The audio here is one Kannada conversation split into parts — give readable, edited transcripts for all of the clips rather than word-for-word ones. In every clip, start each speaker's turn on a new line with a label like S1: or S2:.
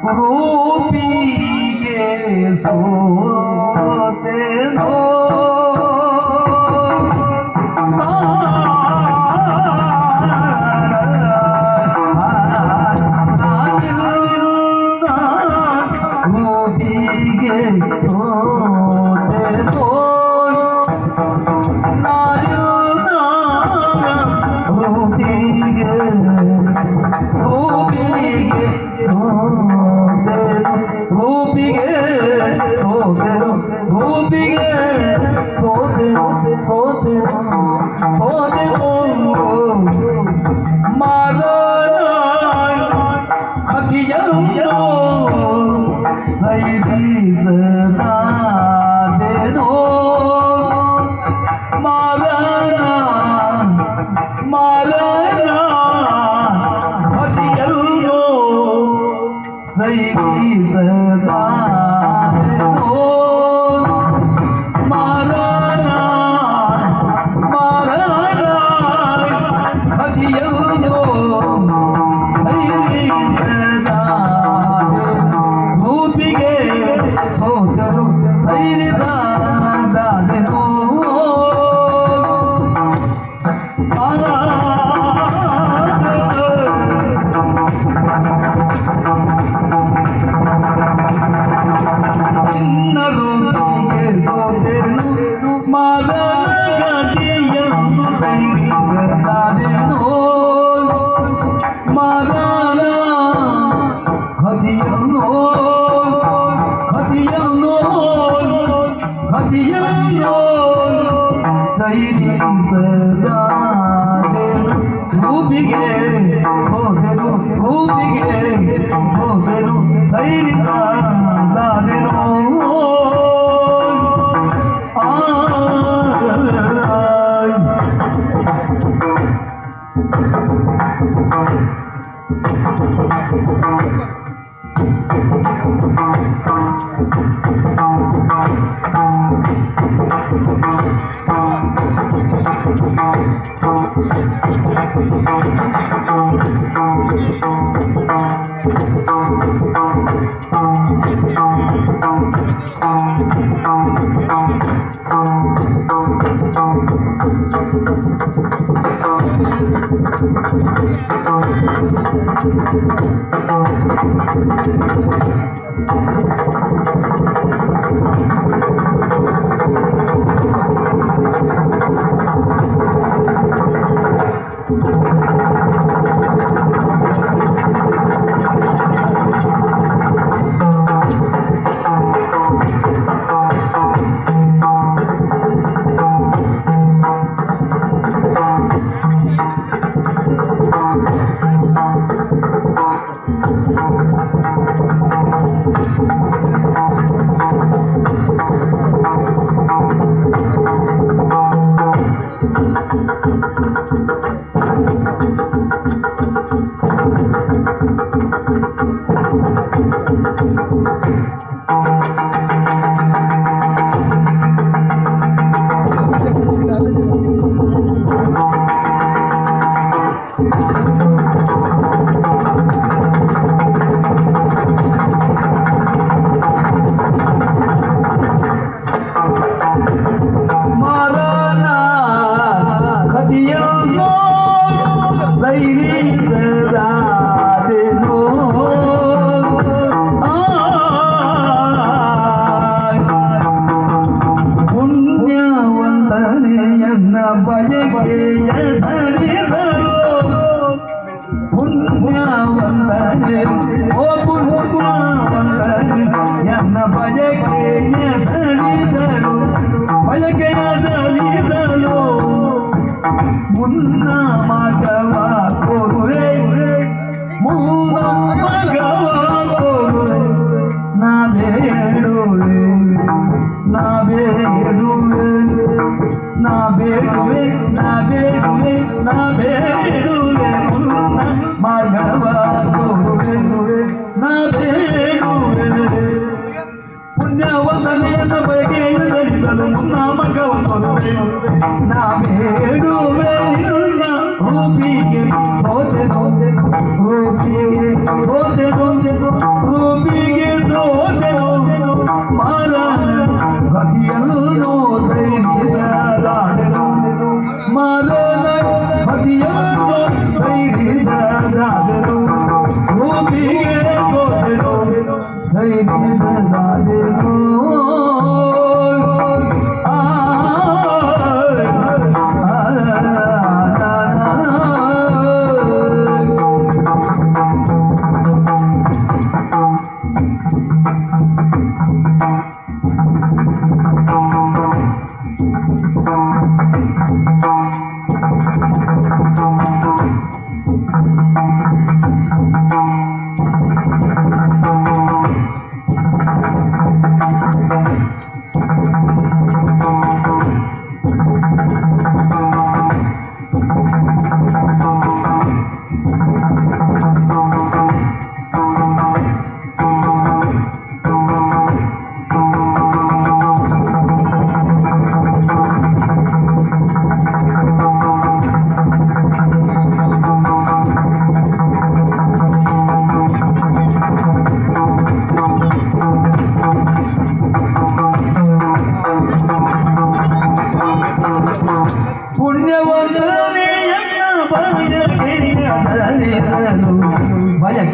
S1: ರೂಪಿಗೆ ಸೋತೆನೋ
S2: ನಾವೇಡುವೆ ರೂಪಿಗೆ ಹೋದೆ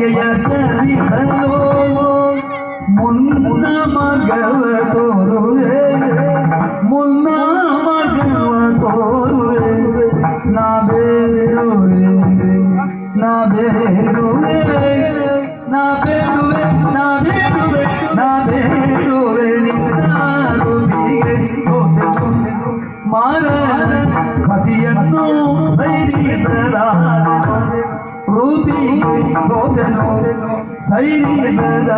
S1: ಬಗೆಯ ಕಲಿಸಲು ಮುನ್ನ ಮಗವ ತೋರುವೆ ಮುನ್ನ ಮಗವ ತೋರುವೆ ನಾ ಬೇಡುವೆ ನಾ ಬೇಡುವೆ ನಾ ಬೇಡುವೆ ನಾ ಬೇಡುವೆ ನಾ ಬೇಡುವೆ ಮಾರ ಮತಿಯನ್ನು ಸೈರಿಸದ ರೂಪಿ ಸೋದನು ಸೈರಿಸದ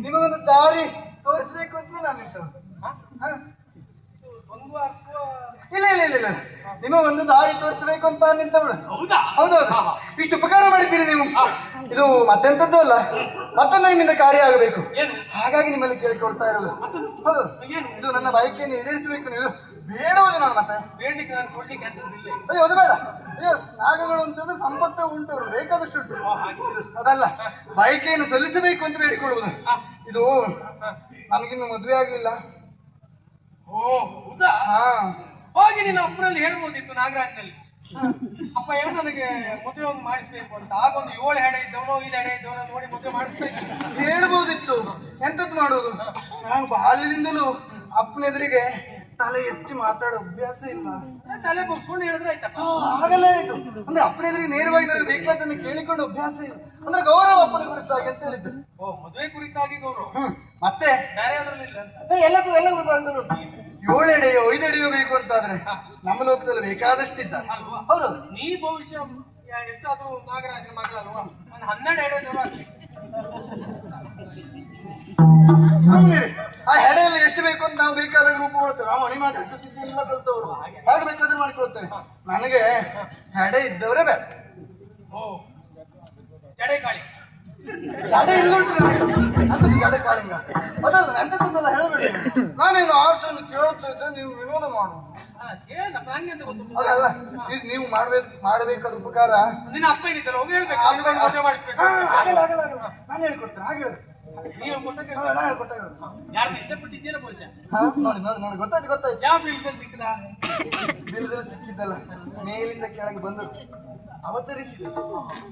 S2: ನಿಮಗೊಂದು ದಾರಿ ತೋರಿಸಬೇಕು ಅಂತ ನಾನು ಇಲ್ಲ ಇಲ್ಲ ಇಲ್ಲ ಇಲ್ಲ, ನಿಮ್ಮ ಒಂದು ದಾರಿ ತೋರಿಸಬೇಕು ಅಂತ ನಿಂತವಳು.
S3: ಹೌದಾ?
S2: ಹೌದೌದು, ಇಷ್ಟು ಉಪಕಾರ ಮಾಡಿದ್ದೀರಿ ನೀವು. ಇದು ಮತ್ತೆಂತದ್ದು ಅಲ್ಲ, ಮತ್ತೊಂದು ನಿಮ್ಮಿಂದ ಕಾರ್ಯ ಆಗಬೇಕು,
S3: ಏನು?
S2: ಹಾಗಾಗಿ ನಿಮ್ಮಲ್ಲಿ ಕೇಳಿಕೊಳ್ತಾ ಇರೋದು. ಹೌದು, ಇದು ನನ್ನ ಬಯಕೆಯನ್ನು ಈಡೇರಿಸಬೇಕು. ನೀವು ಬೇಡುವುದು ನಾನು ಮತ್ತೆ
S3: ಬೇಡಲಿಕ್ಕೆ ನಾನು ಕೊಡ್ಲಿಕ್ಕೆ ಅಂತದಿಲ್ಲ.
S2: ಅಯ್ಯೋ ಅದು ಬೇಡ. ಅಯ್ಯೋ ನಾಗಗಳು ಅಂತಂದ್ರೆ ಸಂಪತ್ತೇ ಉಂಟು, ಅವರು ಬೇಕಾದಷ್ಟು ಉಂಟು. ಅದಲ್ಲ, ಬಯಕೆಯನ್ನು ಸಲ್ಲಿಸಬೇಕು ಅಂತ ಬೇಡಿಕೊಳ್ಳುವುದು. ಇದು ನನಗಿನ್ನು ಮದುವೆ ಆಗ್ಲಿಲ್ಲ.
S3: ಓ ಹೌದಾ?
S2: ಹಾ,
S3: ಹೋಗಿ ನಿನ್ನ ಅಪ್ಪನಲ್ಲಿ ಹೇಳ್ಬೋದಿತ್ತು ನಾಗರಾಜ್ನಲ್ಲಿ. ಅಪ್ಪ ಏನು ನನಗೆ ಮದುವೆ ಒಂದು ಮಾಡಿಸ್ಬೇಕು ಅಂತ. ಆಗೊಂದು 7 ಹೆಡೆ ಇದ್ದವನೋ 5 ಹೆಡೆ ಇದ್ದವನೋ ನೋಡಿ ಮದುವೆ ಮಾಡಿಸ್ಬೇಕು.
S2: ಹೇಳ್ಬೋದಿತ್ತು, ಎಂತದ್ದು ಮಾಡುವುದು. ನಾನು ಬಾಲ್ಯದಿಂದಲೂ ಅಪ್ಪನ ಎದುರಿಗೆ ತಲೆ ಎತ್ತಿ ಮಾತಾಡೋ ಅಭ್ಯಾಸ ಇಲ್ಲ.
S3: ತಲೆ ಬಗ್ಸ್ಕೊಂಡು ಹೇಳಿದ್ರೆ ಆಯ್ತಪ್ಪ.
S2: ಹಾಗಲ್ಲ ಆಯ್ತು ಅಂದ್ರೆ ಅಪ್ಪನ ಎದುರಿಗೆ ನೇರವಾಗಿ ನನಗೆ ಬೇಕಾದನ್ನು ಕೇಳಿಕೊಂಡು ಅಭ್ಯಾಸ ಇಲ್ಲ. ಅಂದ್ರೆ ಗೌರವ ಅಪ್ಪನ ಕುರಿತಾಗಿ ಅಂತ ಹೇಳಿದ್ದು.
S3: ಓ ಮದುವೆ ಕುರಿತಾಗಿ ಗೌರವ.
S2: ಮತ್ತೆ
S3: ಬೇರೆ ಯಾವ್ದ್ರಲ್ಲಿ ಇಲ್ಲ ಅಂತ.
S2: ಎಲ್ಲಕ್ಕೂ 7 ಎಡೆಯೋ 5 ಎಡೆಯೋ ಬೇಕು ಅಂತಾದ್ರೆ ನಮ್ಮ ಲೋಕದಲ್ಲಿ ಬೇಕಾದಷ್ಟಿದ್ದ.
S3: ಅಲ್ವಾ?
S2: ಹೌದು,
S3: ನೀ ಭವಿಷ್ಯ ಎಷ್ಟಾದ್ರೂ ನಾಗರಾಜನ ಮಗಳಲ್ವಾ? ನಾನು 12 ಹೆಡೆ ಜನ ಆಗ್ತೀನಿ.
S2: ಸುಮ್ಮನೆ ಆ ಹೆಡೆಯಲ್ಲಿ ಎಷ್ಟು ಬೇಕು ಅಂತ ನಾವು ಬೇಕಾದಾಗ ರೂಪ ಕೊಡ್ತೇವೆ. ನಾವು ಮಣಿ ಮಾತ್ರ ಎಲ್ಲ ಕಲ್ತವ್ರು, ಹೇಗೆ ಬೇಕಾದ್ರೂ ಮಾಡಿಕೊಳ್ತೇವೆ. ನನಗೆ ಹೆಡೆ ಇದ್ದವರೇ ಬೇಡ.
S3: ಓ ಜಡೆ ಕಾಳಿ
S2: ಜಡೆ ಇಲ್ಲುಂಟು ನನಗೆ, ಜಡೆ ಕಾಳಿಂಗ ಅದಲ್ಲ ಎಂತದ್ದಲ್ಲ ಹೇಳಬೇಡಿ. ನಾನೇನು ಆರ್ಸನ್ನು ಕೇಳುತ್ತಾ ಇದ್ದೆ, ನೀವು ವಿನೋದ ಮಾಡುವ
S3: ಏನಪ್ಪ ಹಂಗೆ ಅಂತ ಗೊತ್ತು.
S2: ಅದಲ್ಲ, ಇದು ನೀವು ಮಾಡಬೇಕಾದ ಉಪಕಾರ.
S3: ನಿನ್ನ ಅಪ್ಪ ಏನಿದ್ದಾರೆ ಹೋಗಿ ಹೇಳ್ಬೇಕು, ನಿನಗೆ ಮದುವೆ ಮಾಡಿಸ್ಬೇಕು.
S2: ಆಗಲ್ಲ ಆಗಲ್ಲ ಆಗಲ್ಲ, ನಾನು ಹೇಳ್ಕೊಡ್ತೇನೆ. ಹಾಗೆ ಹೇಳಿ,
S3: ನೀವು ಕೊಟ್ಟಾಗ
S2: ನಾನು ಹೇಳ್ಕೊಟ್ಟಾಗ
S3: ಯಾರನ್ನ ಇಷ್ಟಪಟ್ಟಿದ್ದೀರಾ ಬಹುಶಃ?
S2: ನೋಡಿ ನೋಡಿ ನೋಡಿ, ಗೊತ್ತಾಯ್ತು ಗೊತ್ತಾಯ್ತು.
S3: ಯಾವ ಬಿಲ್ದಲ್ಲಿ ಸಿಕ್ಕಿದ?
S2: ಬಿಲ್ದಲ್ಲಿ ಸಿಕ್ಕಿದ್ದಲ್ಲ, ಮೇಲಿಂದ ಕೆಳಗೆ ಬಂದು ಅವತರಿಸಿದೆ.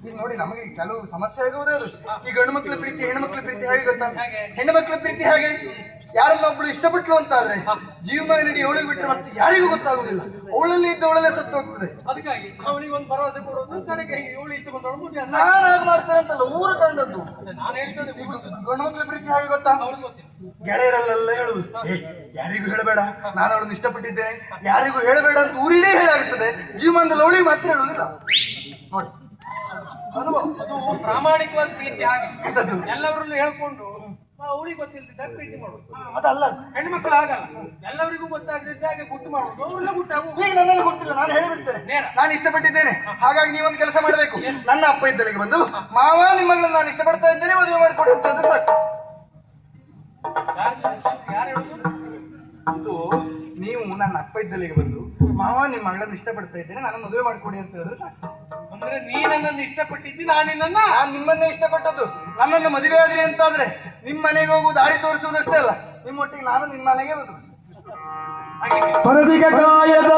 S2: ಈಗ ನೋಡಿ, ನಮಗೆ ಕೆಲವು ಸಮಸ್ಯೆ ಆಗುವುದೇ ಅದು. ಈ ಗಂಡು ಮಕ್ಕಳ ಪ್ರೀತಿ ಹೆಣ್ಣು ಮಕ್ಕಳ ಪ್ರೀತಿ ಹೇಗೆ ಗೊತ್ತಾ? ಹೆಣ್ಣು ಮಕ್ಕಳ ಪ್ರೀತಿ ಹೇಗೆ, ಯಾರನ್ನೊಬ್ಳು ಇಷ್ಟಪಟ್ಲು ಅಂತಾದ್ರೆ ಜೀವನ ನೀಡಿ ಅವಳಿಗೆ ಬಿಟ್ಟರೆ ಮತ್ತೆ ಯಾರಿಗೂ ಗೊತ್ತಾಗುದಿಲ್ಲ. ಅವಳಲ್ಲಿ ಇದ್ದ ಅವಳಲ್ಲೇ ಸತ್ತು ಹೋಗ್ತದೆ.
S3: ಅದಕ್ಕಾಗಿ ಅವನಿಗೆ ಒಂದು ಭರವಸೆ ಕೊಡೋದು, ಕಡೆಗೆ ಇವಳು ಇಷ್ಟು ಬಂದವಳು ಮದುವೆ ಅಲ್ಲ.
S2: ನಾನು ಹಾಗೆ ಮಾಡ್ತೇನೆ ಅಂತಲ್ಲ, ಊರು ಕಂಡದ್ದು.
S3: ನಾನು ಹೇಳ್ತೇನೆ
S2: ಗಂಡು ಮಕ್ಕಳ ಪ್ರೀತಿ ಹೇಗೆ ಗೊತ್ತಾ?
S3: ಅವ್ರಿಗೆ ಗೊತ್ತಿಲ್ಲ.
S2: ಗೆಳೆಯರಲ್ಲೆಲ್ಲ ಹೇಳುದು, ಯಾರಿಗೂ ಹೇಳಬೇಡ, ನಾನು ಅವಳನ್ನು ಇಷ್ಟಪಟ್ಟಿದ್ದೇನೆ, ಯಾರಿಗೂ ಹೇಳಬೇಡ ಅಂತ ಊರಿಡೇ ಹೇಳಾಗುತ್ತದೆ. ಜೀವನದಲ್ಲಿ ಅವಳಿಗೆ ಮಾತ್ರ ಹೇಳುವುದಿಲ್ಲ. ನೋಡಿ ಅನುಭವ,
S3: ಅದು ಪ್ರಾಮಾಣಿಕವಾದ ಪ್ರೀತಿ. ಹಾಗೆ
S2: ಎಂತದ್ದು?
S3: ಎಲ್ಲವರನ್ನು ಹೇಳ್ಕೊಂಡು ಅವಳಿಗೆ ಗೊತ್ತಿಲ್ದಿದ್ದಾಗ ಪ್ರೀತಿ ಮಾಡುದು.
S2: ಅದಲ್ಲ,
S3: ಹೆಣ್ಮಕ್ಳು ಆಗಲ್ಲ, ಎಲ್ಲವರಿಗೂ ಗೊತ್ತಾಗದಿದ್ದಾಗ ಗುಟ್ಟು ಮಾಡುದು. ಒಳ್ಳೆ ಗುಟ್ಟಾಗು.
S2: ಈಗ ನನ್ನಲ್ಲಿ ಗೊತ್ತಿಲ್ಲ, ನಾನು ಹೇಳಿಬಿಡ್ತೇನೆ.
S3: ನೇರ.
S2: ನಾನು ಇಷ್ಟಪಟ್ಟಿದ್ದೇನೆ, ಹಾಗಾಗಿ ನೀವೊಂದು ಕೆಲಸ ಮಾಡಬೇಕು. ನನ್ನ ಅಪ್ಪ ಇದ್ದಲ್ಲಿಗೆ ಬಂದು, ಮಾವ ನಿಮ್ಮಗಳನ್ನು ನಾನು ಇಷ್ಟಪಡ್ತಾ ಇದ್ದೇನೆ, ಮದುವೆ ಮಾಡಿಕೊಡಿ ಅಂತ ಹೇಳಿದ್ರೆ ಸಾಕು.
S3: ಯಾರು ಹೇಳುದು?
S2: ಇದು ನೀವು ನನ್ನ ಅಪ್ಪ ಇದ್ದಲ್ಲಿಗೆ ಬಂದು, ಮಾವ ನಿಮ್ಮ ಮಗಳನ್ನು ಇಷ್ಟಪಡ್ತಾ ಇದ್ದೇನೆ, ನಾನು ಮದುವೆ ಮಾಡಿಕೊಡಿ ಅಂತ ಹೇಳಿದ್ರೆ ಸಾಕು.
S3: ಅಂದ್ರೆ ನೀ ನನ್ನನ್ನು ಇಷ್ಟಪಟ್ಟಿದ್ದಿ, ನಾನು ನಿನ್ನನ್ನ.
S2: ನಾನು ನಿಮ್ಮನ್ನೇ ಇಷ್ಟಪಟ್ಟದ್ದು. ನನ್ನನ್ನು ಮದುವೆ ಆದ್ರಿ ಅಂತಾದ್ರೆ ನಿಮ್ಮ ಮನೆಗೆ ಹೋಗುವ ದಾರಿ ತೋರಿಸುವುದಷ್ಟೇ ಅಲ್ಲ, ನಿಮ್ಮೊಟ್ಟಿಗೆ ನಾನು ನಿಮ್ಮ ಮನೆಗೆ ಬಂದು
S1: ಪರದಿಗೆ ಕಾಯದ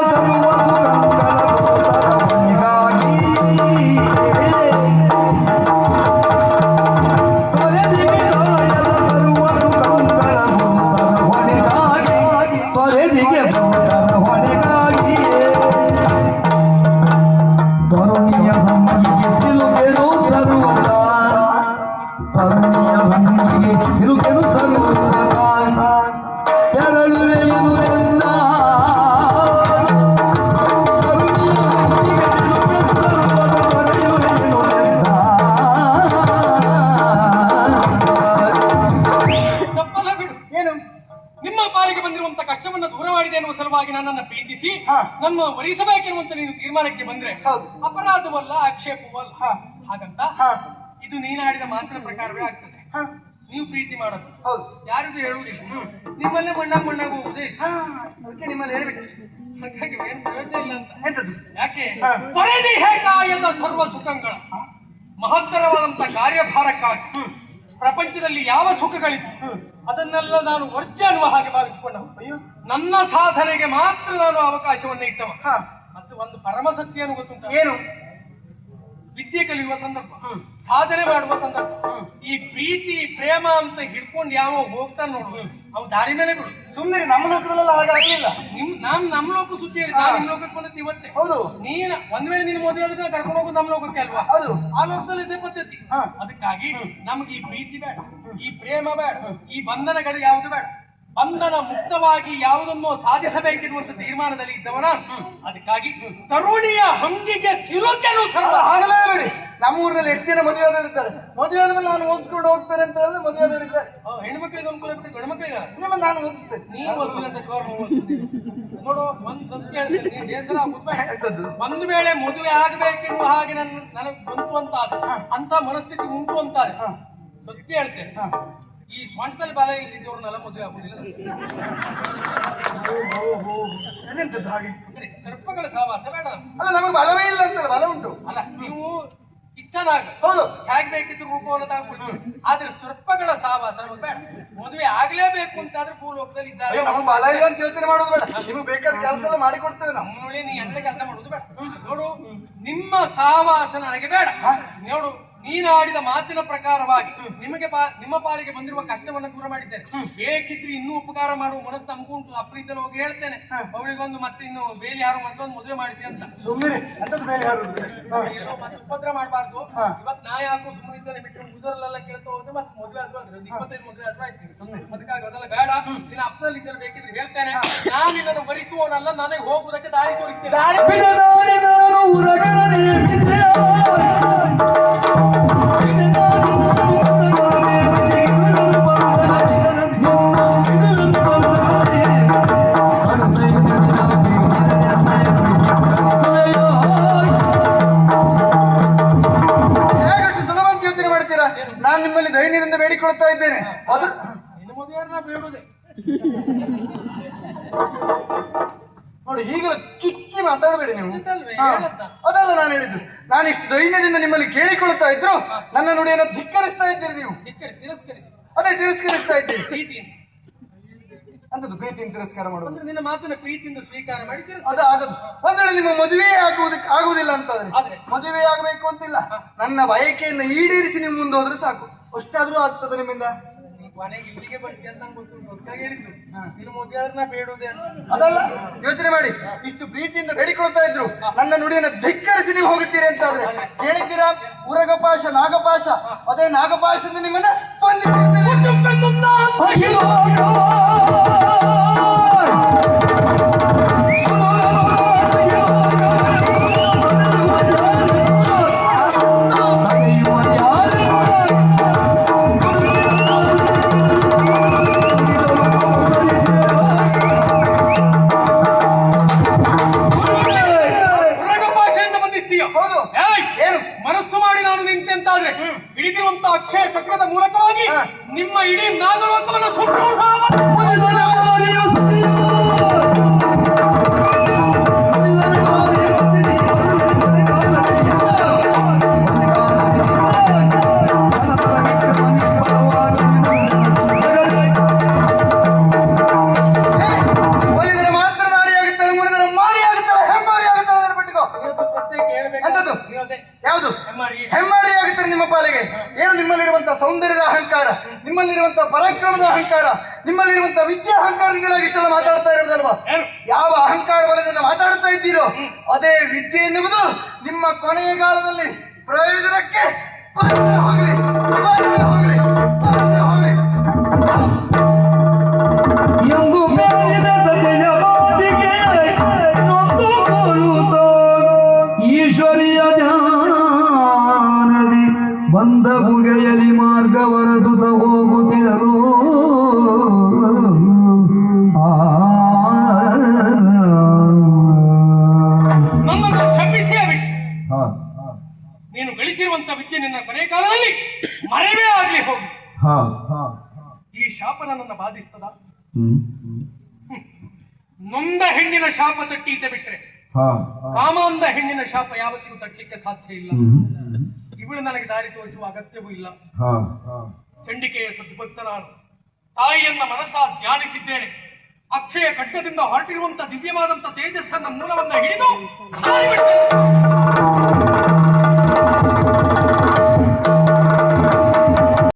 S3: ನನ್ನನ್ನು ಪ್ರೀತಿಸಿ ನನ್ನ ವರಿಸಬೇಕೆನ್ನುವಂತ ನೀನು ತೀರ್ಮಾನಕ್ಕೆ ಬಂದ್ರೆ ಅಪರಾಧವಲ್ಲ, ಆಕ್ಷೇಪವಲ್ಲ. ಹಾಗಂತ ಇದು ನೀನಾಡಿದ ಮಾತಿನ ಪ್ರಕಾರವೇ ಆಗ್ತದೆ. ನೀವು ಪ್ರೀತಿ ಮಾಡೋದು ಯಾರಿಗೂ ಹೇಳುವುದಿಲ್ಲ, ನಿಮ್ಮಲ್ಲೇ ಮಣ್ಣಾಗ ಹೋಗುದೇ.
S2: ಅದಕ್ಕೆ ನಿಮ್ಮಲ್ಲಿ ಹೇಳಿಬಿಟ್ಟು
S3: ಹಾಗಾಗಿ ಏನು ಪ್ರಯೋಜನ ಇಲ್ಲ ಅಂತ.
S2: ಎಂತದ್ದು?
S3: ಯಾಕೆ ತೊರೆದಿ ಹೇಕಾಯದ ಸರ್ವ ಸುಖಗಳ ಮಹತ್ತರವಾದಂತ ಕಾರ್ಯಭಾರಕ್ಕಾಗಿ ಪ್ರಪಂಚದಲ್ಲಿ ಯಾವ ಸುಖಗಳಿತ್ತು ಅದನ್ನೆಲ್ಲ ನಾನು ವರ್ಜ್ಯ ಅನ್ನುವ ಹಾಗೆ ಭಾವಿಸಿಕೊಂಡವ. ನನ್ನ ಸಾಧನೆಗೆ ಮಾತ್ರ ನಾನು ಅವಕಾಶವನ್ನು ಇಟ್ಟವ. ಮತ್ತು ಒಂದು ಪರಮ ಸತ್ಯ ಗೊತ್ತುಂಟ,
S2: ಏನು?
S3: ವಿದ್ಯೆ ಕಲಿಯುವ ಸಂದರ್ಭ, ಸಾಧನೆ ಮಾಡುವ ಸಂದರ್ಭ, ಈ ಪ್ರೀತಿ ಪ್ರೇಮ ಅಂತ ಹಿಡ್ಕೊಂಡು ಯಾವ ಹೋಗ್ತಾನೆ ನೋಡು, ಅವು ದಾರಿ ಮೇಲೆ ಬಿಡು.
S2: ಸುಮ್ಮನೆ ನಮ್ಮ ಲೋಕದಲ್ಲೆಲ್ಲ ಹಾಗೆ ಆಗಲಿಲ್ಲ.
S3: ನಾನು ನಮ್ಮ ಲೋಕ ಸುದ್ದಿ ಹೇಳಿ ನಾನು ನಿಮ್ಮ ಲೋಕಕ್ಕೆ ಬಂದದ್ದು ಇವತ್ತೇ.
S2: ಹೌದು,
S3: ನೀನು ಒಂದ್ ವೇಳೆ ನಿನ್ನ ಮದುವೆ ಆದ್ರೆ ಕರ್ಕೊಂಡು ಹೋಗೋದು ನಮ್ಮ ಲೋಕಕ್ಕೆ ಅಲ್ವಾ?
S2: ಹೌದು,
S3: ಆ ಲೋಕದಲ್ಲಿ ಇದೇ ಪದ್ಧತಿ. ಅದಕ್ಕಾಗಿ ನಮ್ಗೆ ಈ ಪ್ರೀತಿ ಬೇಡ, ಈ ಪ್ರೇಮ ಬೇಡ, ಈ ಬಂಧನಗಳು ಯಾವುದು ಬೇಡ. ಬಂಧನ ಮುಕ್ತವಾಗಿ ಯಾವುದನ್ನು ಸಾಧಿಸಬೇಕೆನ್ನುವಂತ ತೀರ್ಮಾನದಲ್ಲಿ ಇದ್ದವ ನಾನು. ಅದಕ್ಕಾಗಿ ತರುಣಿಯ ಹಂಗಿಗೆ ಸಿಲುಕೆನು ಸರ್ವ
S2: ಆಗಲೇ ಬಿಡಿ. ನಮ್ಮ ಊರಲ್ಲಿ ಎಷ್ಟು ಜನ ಮದುವೆ ಆದವರು ಇರ್ತಾರೆ. ಮದುವೆ ಆದ್ಮೇಲೆ ನಾನು ಓದಿಸ್ಕೊಂಡು ಹೋಗ್ತಾರೆ ಅಂತ ಹೇಳಿದ್ರೆ ಮದುವೆ ಆದವರು ಇರ್ತಾರೆ.
S3: ಹೆಣ್ಮಕ್ಳಿಗೆ ಅನುಕೂಲ ಬಿಟ್ಟು ಗಂಡು ಮಕ್ಕಳಿಗೆ
S2: ನಿಮ್ಮನ್ನು ನಾನು ಓದಿಸ್ತೇನೆ.
S3: ನೀವು ಓದಿಲ್ಲ ಅಂತ ನೋಡು, ಒಂದ್ ಸತ್ಯ ಹೇಳ್ತೇನೆ, ನೀನ್ ಬೇಸರ ಒಂದು ವೇಳೆ ಮದುವೆ ಆಗಬೇಕೆನ್ನುವ ಹಾಗೆ ನನಗೆ ಬಂತು ಅಂತಾರೆ, ಅಂತ ಮನಸ್ಥಿತಿ ಉಂಟು ಅಂತಾರೆ. ಸತ್ಯ ಹೇಳ್ತೇನೆ, ಈ ಸ್ವಂಟದಲ್ಲಿ ಬಲ ಇಲ್ದಿದ್ದವ್ರನ್ನೆಲ್ಲ ಮದುವೆ ಆಗುದಿಲ್ಲ.
S2: ಅದೆಂತದ್ದು ಹಾಗೆ?
S3: ಸರ್ಪಗಳ ಸಹವಾಸ ಬೇಡ.
S2: ಅಲ್ಲ, ನಮಗೆ ಬಲವೇ ಇಲ್ಲ ಅಂತಲ್ಲ, ಬಲ ಉಂಟು.
S3: ಅಲ್ಲ, ನೀವು ಇಚ್ಛನಾಗ
S2: ಹೌದು,
S3: ಹೇಗೆ ಬೇಕಿದ್ರು ರೂಪವನ್ನು ತಗೊಂಡ್ಬಿಡ್ತೀವಿ. ಆದ್ರೆ ಸರ್ಪಗಳ ಸಹವಾಸ ನಮಗೆ ಬೇಡ. ಮದುವೆ ಆಗ್ಲೇಬೇಕು ಅಂತಾದ್ರೆ ಭೂಲೋಕದಲ್ಲಿ ಇದ್ದಾರೆ.
S2: ನಮಗೆ ಬಲ ಇಲ್ಲ ಅಂತ ಯೋಚನೆ ಮಾಡೋದು ಬೇಡ. ನಿಮಗೆ ಬೇಕಾದ ಕೆಲಸ ಎಲ್ಲ ಮಾಡಿಕೊಡ್ತೇವೆ ನಾವು.
S3: ನೋಡಿ, ನೀ ಎಂತ ಕೆಲಸ ಮಾಡುದು ಬೇಡ. ನೋಡು, ನಿಮ್ಮ ಸಹವಾಸ ನನಗೆ ಬೇಡ. ನೋಡು, ನೀನು ಆಡಿದ ಮಾತಿನ ಪ್ರಕಾರವಾಗಿ ನಿಮಗೆ ನಿಮ್ಮ ಪಾಲಿಗೆ ಬಂದಿರುವ ಕಷ್ಟವನ್ನು ದೂರ ಮಾಡಿದ್ದೇನೆ. ಬೇಕಿದ್ರೆ ಇನ್ನೂ ಉಪಕಾರ ಮಾಡುವ ಮನಸ್ಸು ನಮಗುಂಟು. ಅಪ್ರೀತಿಯಲ್ಲಿ ಹೋಗಿ ಹೇಳ್ತೇನೆ, ಅವಳಿಗೊಂದು ಮತ್ತೆ ಇನ್ನು ಬೇಲಿ ಯಾರು ಮತ್ತೊಂದು ಮದುವೆ ಮಾಡಿಸಿ ಅಂತ.
S2: ಸುಮ್ಮನೆ ಅಂತದ್ದು ಬೇರೆ ಯಾರು
S3: ಮತ್ತೆ ಉಪದ್ರ ಮಾಡಬಾರ್ದು. ಇವತ್ತು ನಾ ಯಾಕೋ ಸುಮ್ಮನಿದ್ದೇನೆ ಬಿಟ್ಟರೆ ಮುದರಲ್ಲೆಲ್ಲ ಕೇಳ್ತಾ ಹೋದ್ರೆ ಮತ್ತೆ ಮದುವೆ ಆದ್ರೂ 25 ಮದುವೆ ಆದ್ರೂ ಆಯ್ತು. ಅದಕ್ಕಾಗಿ ಅದೆಲ್ಲ ಬೇಡ. ನಿನ್ನ ಅಪ್ಪನಲ್ಲಿ ಇದ್ದರೆ ಬೇಕಿದ್ರೆ ಹೇಳ್ತೇನೆ, ನಾನು ನಿನ್ನನ್ನು ಭರಿಸುವವನಲ್ಲ, ನನಗೆ ಹೋಗುವುದಕ್ಕೆ ದಾರಿ ತೋರಿಸ್ತೇನೆ.
S2: ನಾನು ನಿಮ್ಮಲ್ಲಿ ದೈನ್ಯದಿಂದ ಬೇಡಿಕೊಳ್ತಾ ಇದ್ದೇನೆ.
S3: ನಿನ್ನ ಮದುವೆಯನ್ನ ಬೇಡುವುದೇ
S2: ನೋಡಿ, ಹೀಗೆಲ್ಲ ಚುಚ್ಚಿ ಮಾತಾಡಬೇಡಿ ನೀವು.
S3: ಹೇಳತ್ತಾ?
S2: ಅದಲ್ಲ ನಾನು ಹೇಳಿದ್ದು. ನಾನು ಇಷ್ಟು ದೈನ್ಯದಿಂದ ನಿಮ್ಮಲ್ಲಿ ಕೇಳಿಕೊಳ್ತಾ ಇದ್ರು ನನ್ನ ನುಡಿಯನ್ನು ಧಿಕ್ಕರಿಸ್ತಾ ಇದ್ದೀರಿ ನೀವು.
S3: ತಿರಸ್ಕರಿಸಿ.
S2: ಅದೇ ತಿರಸ್ಕರಿಸ್ತಾ ಇದ್ದೀರಿ.
S3: ಪ್ರೀತಿಯಿಂದ
S2: ಅಂತದ್ದು ಪ್ರೀತಿಯಿಂದ ತಿರಸ್ಕಾರ ಮಾಡೋದು
S3: ಅಂದ್ರೆ ನಿನ್ನ ಮಾತನ್ನ ಪ್ರೀತಿಯಿಂದ ಸ್ವೀಕಾರ ಮಾಡಿ
S2: ಅದು ಆಗದು. ಒಂದೇಳೆ ನಿಮ್ಮ ಮದುವೆ ಆಗುವುದಿಲ್ಲ ಅಂತಂದ್ರೆ
S3: ಆದ್ರೆ
S2: ಮದುವೆ ಆಗಬೇಕು ಅಂತಿಲ್ಲ, ನನ್ನ ಬಯಕೆಯನ್ನು ಈಡೇರಿಸಿ ನೀವು ಮುಂದೆ ಹೋದ್ರೆ ಸಾಕು. ಅಷ್ಟಾದ್ರೂ ಆಗ್ತದೆ ನಿಮ್ಮಿಂದ.
S3: ಮನೆಗೆ ಇಲ್ಲಿಗೆ ಬರ್ತೀಯ ಅಂತ ನಂಗೆ ಗೊತ್ತು. ಗೊತ್ತಾಗಿ ಹೇಳಿದ್ದು ನಿನ್ನ ಮದುವೆಯನ್ನ ಬೇಡುವುದೇ ಅಂತ.
S2: ಅದಲ್ಲ, ಯೋಚನೆ ಮಾಡಿ. ಇಷ್ಟು ಪ್ರೀತಿಯಿಂದ ಬೇಡಿಕೊಳ್ತಾ ಇದ್ರು ನನ್ನ ನುಡಿಯನ್ನು ಧಿಕ್ಕರಿಸಿ ನೀವು ಹೋಗುತ್ತೀರಿ ಅಂತಾದ್ರೆ ಕೇಳಿದ್ದೀರಾ? ಉರಗಪಾಶ ನಾಗಪಾಶ, ಅದೇ ನಾಗಪಾಶದಿಂದ ನಿಮ್ಮನ್ನ
S3: ಮನಸ್ಸು ಮಾಡಿ ನಾನು ನಿಂತೆಂತಾದ್ರೆ ಹಿಡಿದಿರುವಂತ ಅಕ್ಷಯ ಚಕ್ರದ ಮೂಲಕವಾಗಿ ನಿಮ್ಮ ಇಡೀ ನಾಗಲೋಕವನ್ನು ಸುಟ್ಟು
S2: ಯಾವುದು ಹೆಮ್ಮಾರಿ ಆಗುತ್ತಾರೆ ನಿಮ್ಮ ಪಾಲಿಗೆ. ಏನು ನಿಮ್ಮಲ್ಲಿರುವಂತಹ ಸೌಂದರ್ಯದ ಅಹಂಕಾರ, ನಿಮ್ಮಲ್ಲಿರುವಂತಹ ಪರಾಕ್ರಮದ ಅಹಂಕಾರ, ನಿಮ್ಮಲ್ಲಿರುವಂತಹ ವಿದ್ಯಾ ಅಹಂಕಾರದಿಂದಾಗಿ ಇಷ್ಟೆಲ್ಲ ಮಾತಾಡ್ತಾ ಇರೋದಲ್ವಾ? ಯಾವ ಅಹಂಕಾರ ವಲಯದಿಂದ ಮಾತಾಡ್ತಾ ಇದ್ದೀರೋ ಅದೇ ವಿದ್ಯೆ ಎನ್ನುವುದು ನಿಮ್ಮ ಕೊನೆಯ ಕಾಲದಲ್ಲಿ ಪ್ರಯೋಜನಕ್ಕೆ ಹೋಗಲಿ ಹೋಗಲಿ ಹೋಗಲಿ.
S1: ಈಶ್ವರಿಯ ಧ್ಯಾನದಿ ಬಂದ ಬುಗೆಯಲಿ ಮಾರ್ಗವರಸುತ್ತ ಹೋಗುತ್ತಿರಲು
S3: ನನ್ನನ್ನು ಶಪಿಸಿಯೇ ಬಿಟ್ಟು ನೀನು ಗಳಿಸಿರುವಂತ ವಿದ್ಯೆ ನಿನ್ನ ಕೊನೆಯ ಕಾಲದಲ್ಲಿ ಮರೆವೇ ಆಗ್ಲಿ ಹೋಗಿ. ಈ ಶಾಪ ನನ್ನನ್ನು ಬಾಧಿಸ್ತದ? ನೊಂದ ಹೆಣ್ಣಿನ ಶಾಪ ತಟ್ಟೀತೆ ಬಿಟ್ರೆ ಕಾಮಾಂಧ ಹೆಣ್ಣಿನ ಶಾಪ ಯಾವತ್ತಿಗೂ ತಟ್ಟಲಿಕ್ಕೆ ಸಾಧ್ಯ ಇಲ್ಲ. ಇವಳು ನನಗೆ ದಾರಿ ತೋರಿಸುವ ಅಗತ್ಯವೂ ಇಲ್ಲ. ಚಂಡಿಕೆಯ ಸದ್ಭಕ್ತ ನಾನು ತಾಯಿಯನ್ನ ಮನಸ್ಸ ಧ್ಯಾನಿಸಿದ್ದೇನೆ. ಅಕ್ಷಯ ಖಡ್ಗದಿಂದ ಹೊರಟಿರುವಂತ ದಿವ್ಯವಾದಂತ ತೇಜಸ್ಸನ್ನ ಮೂಲವನ್ನ ಹಿಡಿದು ಸಾರಿಬಿಟ್ಟೆ.